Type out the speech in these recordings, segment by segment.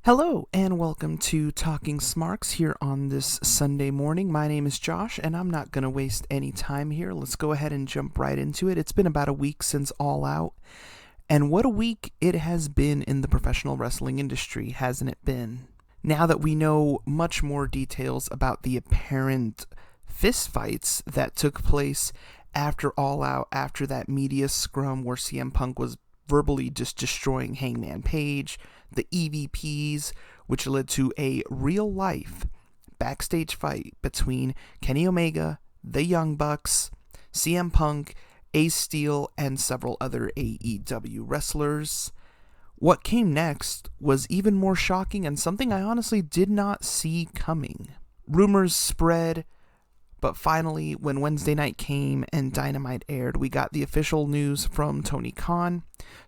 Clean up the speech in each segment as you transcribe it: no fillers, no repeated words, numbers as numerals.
Hello and welcome to Talking Smarks here on this Sunday morning. My name is Josh and I'm not going to waste any time here. Let's go ahead and jump right into it. It's been about a week since All Out, and what a week it has been in the professional wrestling industry, hasn't it been? Now that we know much more details about the apparent fistfights that took place after All Out, after that media scrum where CM Punk was verbally just destroying Hangman Page, the EVPs, which led to a real-life backstage fight between Kenny Omega, the Young Bucks, CM Punk, Ace Steel, and several other AEW wrestlers. What came next was even more shocking and something I honestly did not see coming. Rumors spread, but finally, when Wednesday night came and Dynamite aired, we got the official news from Tony Khan.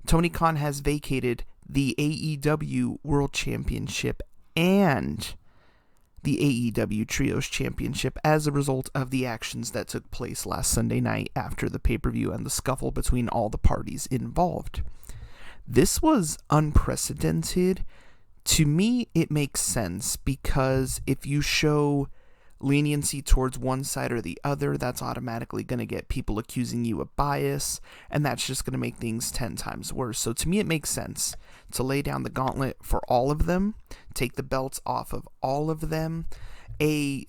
Tony Khan has vacated the AEW World Championship and the AEW Trios Championship as a result of the actions that took place last Sunday night after the pay-per-view and the scuffle between all the parties involved. This was unprecedented. To me, it makes sense because if you show leniency towards one side or the other, that's automatically going to get people accusing you of bias, and that's just going to make things 10 times worse. So to me, it makes sense to lay down the gauntlet for all of them, take the belts off of all of them. A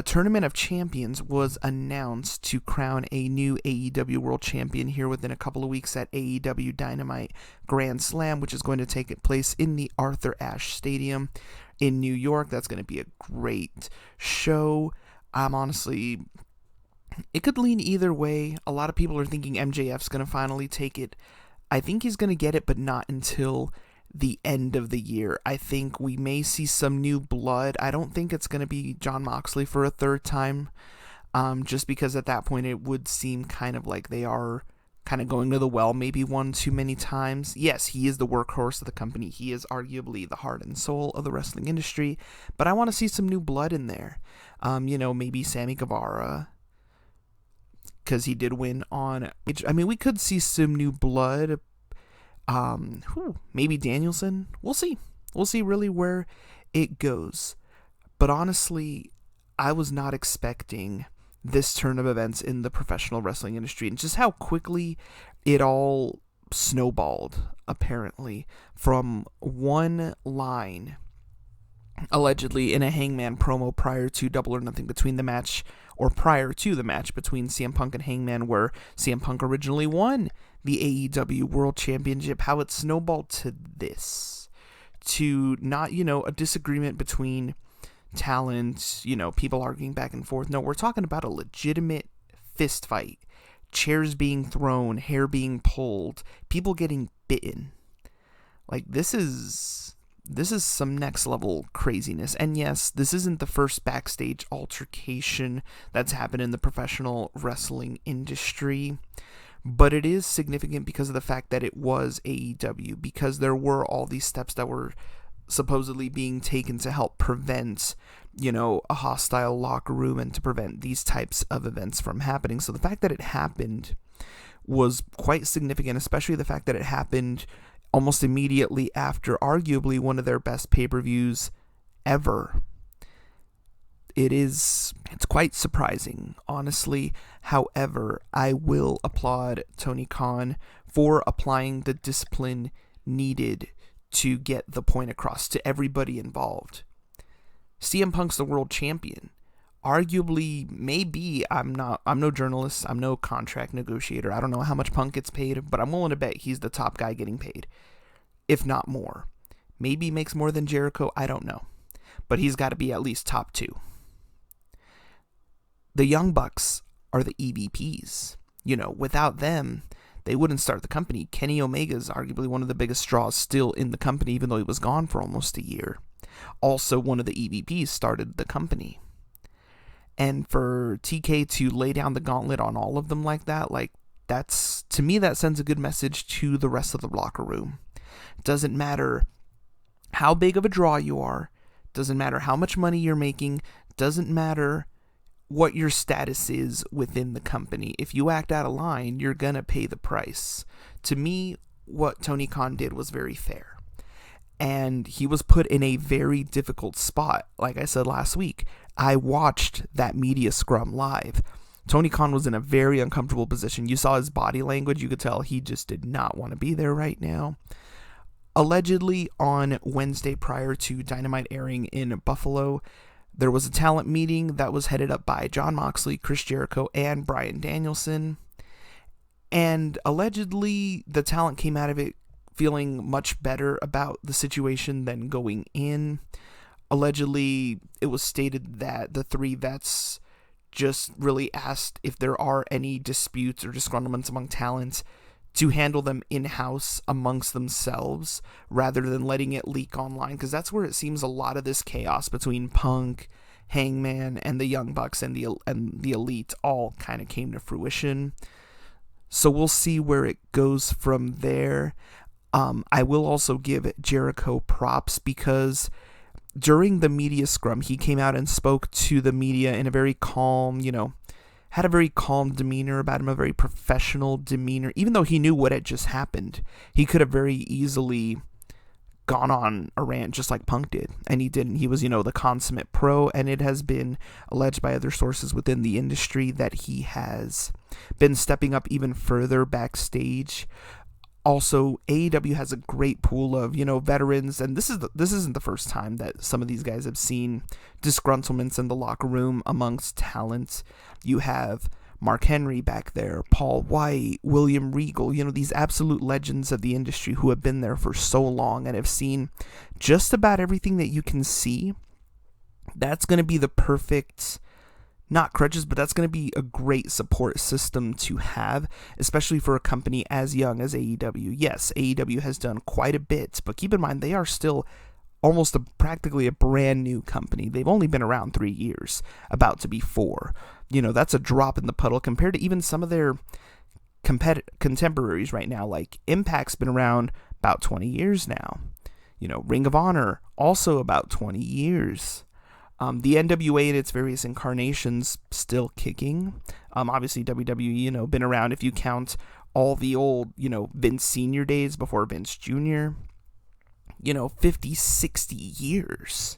tournament of champions was announced to crown a new AEW World Champion here within a couple of weeks at AEW Dynamite Grand Slam, which is going to take place in the Arthur Ashe Stadium in New York. That's going to be a great show. Honestly, it could lean either way. A lot of people are thinking MJF's going to finally take it. I think he's going to get it, but not until the end of the year. I think we may see some new blood. I don't think it's going to be Jon Moxley for a third time, just because at that point it would seem kind of like they are kind of going to the well maybe one too many times. Yes, he is the workhorse of the company. He is arguably the heart and soul of the wrestling industry, but I want to see some new blood in there. Maybe Sammy Guevara, because he did win on... we could see some new blood. Maybe Danielson. We'll see. We'll see really where it goes. But honestly, I was not expecting this turn of events in the professional wrestling industry and just how quickly it all snowballed, apparently, from one line allegedly in a Hangman promo prior to Double or Nothing between the match, or prior to the match between CM Punk and Hangman, where CM Punk originally won the AEW World Championship, how it snowballed to this, to not, a disagreement between talent, people arguing back and forth. No, we're talking about a legitimate fist fight, chairs being thrown, hair being pulled, people getting bitten. Like, this is some next level craziness. And yes, this isn't the first backstage altercation that's happened in the professional wrestling industry, but it is significant because of the fact that it was AEW, because there were all these steps that were supposedly being taken to help prevent, a hostile locker room and to prevent these types of events from happening. So the fact that it happened was quite significant, especially the fact that it happened almost immediately after arguably one of their best pay-per-views ever. It's quite surprising, honestly. However, I will applaud Tony Khan for applying the discipline needed to get the point across to everybody involved. CM Punk's the world champion. Arguably, maybe, I'm no journalist, I'm no contract negotiator, I don't know how much Punk gets paid, but I'm willing to bet he's the top guy getting paid, if not more. Maybe he makes more than Jericho, I don't know, but he's got to be at least top 2. The Young Bucks are the EVPs. Without them, they wouldn't start the company. Kenny Omega's arguably one of the biggest straws still in the company, even though he was gone for almost a year. Also, one of the EVPs started the company. And for TK to lay down the gauntlet on all of them like that, that's, to me, that sends a good message to the rest of the locker room. Doesn't matter how big of a draw you are, doesn't matter how much money you're making, doesn't matter what your status is within the company. If you act out of line, you're gonna pay the price. To me, what Tony Khan did was very fair. and he was put in a very difficult spot. Like I said last week, I watched that media scrum live. Tony Khan was in a very uncomfortable position. You saw his body language. You could tell he just did not want to be there right now. Allegedly, on Wednesday prior to Dynamite airing in Buffalo, there was a talent meeting that was headed up by Jon Moxley, Chris Jericho, and Bryan Danielson. And allegedly, the talent came out of it feeling much better about the situation than going in. Allegedly, it was stated that the three vets just really asked if there are any disputes or disgruntlements among talents to handle them in-house amongst themselves rather than letting it leak online, because that's where it seems a lot of this chaos between Punk, Hangman, and the Young Bucks and the Elite all kind of came to fruition. So we'll see where it goes from there. I will also give Jericho props because during the media scrum, he came out and spoke to the media in a very calm, had a very calm demeanor about him, a very professional demeanor. Even though he knew what had just happened, he could have very easily gone on a rant just like Punk did, and he didn't. He was, the consummate pro, and it has been alleged by other sources within the industry that he has been stepping up even further backstage. Also, AEW has a great pool of, veterans, and this isn't the first time that some of these guys have seen disgruntlements in the locker room amongst talent. You have Mark Henry back there, Paul White, William Regal, these absolute legends of the industry who have been there for so long and have seen just about everything that you can see. That's going to be the perfect, not crutches, but that's going to be a great support system to have, especially for a company as young as AEW. Yes, AEW has done quite a bit, but keep in mind they are still almost practically a brand new company. They've only been around 3 years, about to be 4. That's a drop in the puddle compared to even some of their contemporaries right now. Like Impact's been around about 20 years now. Ring of Honor, also about 20 years. The NWA in its various incarnations still kicking. Obviously WWE, been around if you count all the old, Vince Sr. days before Vince Jr. 50, 60 years.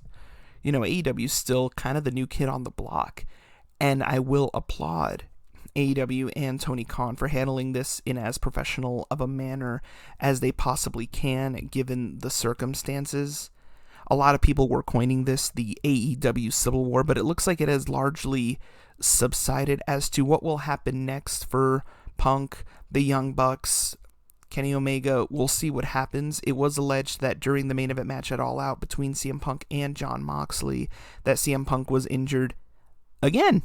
AEW's still kind of the new kid on the block. And I will applaud AEW and Tony Khan for handling this in as professional of a manner as they possibly can, given the circumstances. A lot of people were coining this the AEW Civil War, but it looks like it has largely subsided. As to what will happen next for Punk, the Young Bucks, Kenny Omega, we'll see what happens. It was alleged that during the main event match at All Out between CM Punk and Jon Moxley, that CM Punk was injured again.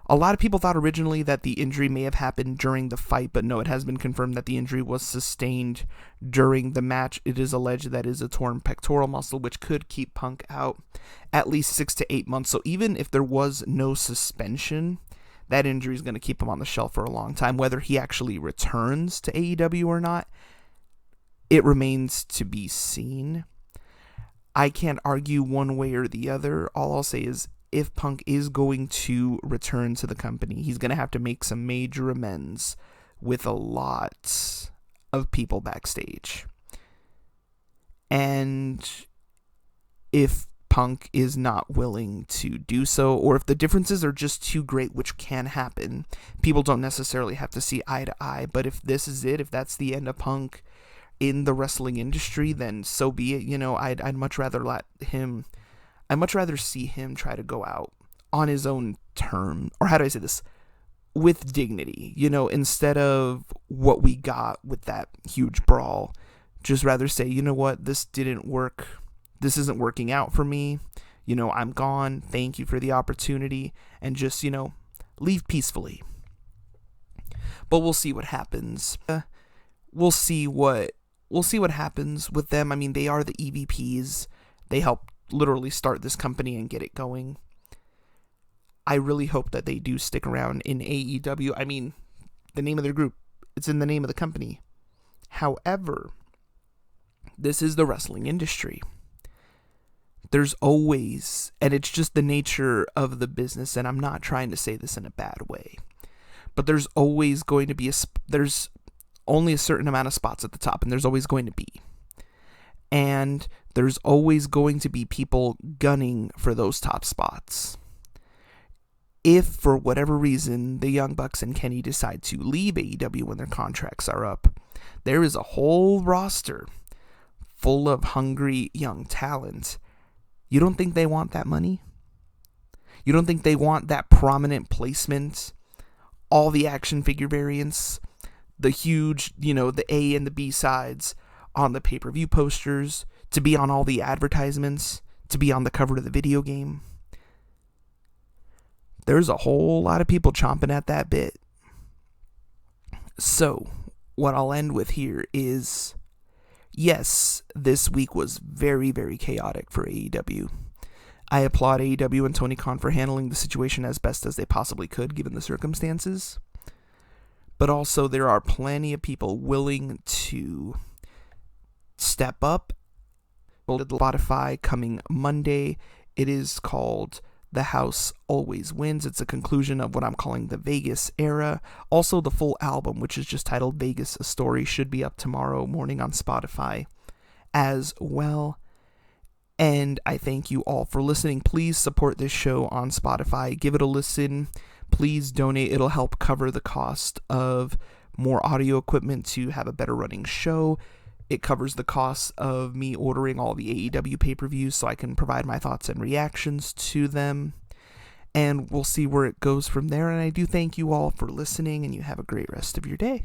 A lot of people thought originally that the injury may have happened during the fight, but no, it has been confirmed that the injury was sustained during the match. It is alleged that it is a torn pectoral muscle, which could keep Punk out at least 6 to 8 months. So even if there was no suspension, that injury is going to keep him on the shelf for a long time. Whether he actually returns to AEW or not, it remains to be seen. I can't argue one way or the other. All I'll say is, if Punk is going to return to the company, he's going to have to make some major amends with a lot of people backstage. And if Punk is not willing to do so, or if the differences are just too great, which can happen, people don't necessarily have to see eye to eye, but if this is it, if that's the end of Punk in the wrestling industry, then so be it. I'd much rather I'd much rather see him try to go out on his own term, or how do I say this, with dignity, instead of what we got with that huge brawl. Just rather say, what, this didn't work. This isn't working out for me. I'm gone. Thank you for the opportunity. And just, leave peacefully. But we'll see what happens. We'll see what happens with them. I mean, they are the EVPs. They help literally start this company and get it going. I really hope that they do stick around in AEW. I mean, the name of their group, it's in the name of the company. However, this is the wrestling industry. There's always, and it's just the nature of the business, and I'm not trying to say this in a bad way, but there's always going to be there's only a certain amount of spots at the top, and there's always going to be. And there's always going to be people gunning for those top spots. If, for whatever reason, the Young Bucks and Kenny decide to leave AEW when their contracts are up, there is a whole roster full of hungry young talent. You don't think they want that money? You don't think they want that prominent placement? All the action figure variants, the huge, the A and the B sides on the pay-per-view posters, to be on all the advertisements, to be on the cover of the video game. There's a whole lot of people chomping at that bit. So, what I'll end with here is, yes, this week was very, very chaotic for AEW. I applaud AEW and Tony Khan for handling the situation as best as they possibly could, given the circumstances. But also, there are plenty of people willing to step up. Spotify coming Monday. It is called The House Always Wins. It's a conclusion of what I'm calling the Vegas era. Also, the full album, which is just titled Vegas, A Story, should be up tomorrow morning on Spotify as well. And I thank you all for listening. Please support this show on Spotify. Give it a listen. Please donate. It'll help cover the cost of more audio equipment to have a better running show. It covers the cost of me ordering all the AEW pay-per-views so I can provide my thoughts and reactions to them. And we'll see where it goes from there. And I do thank you all for listening, and you have a great rest of your day.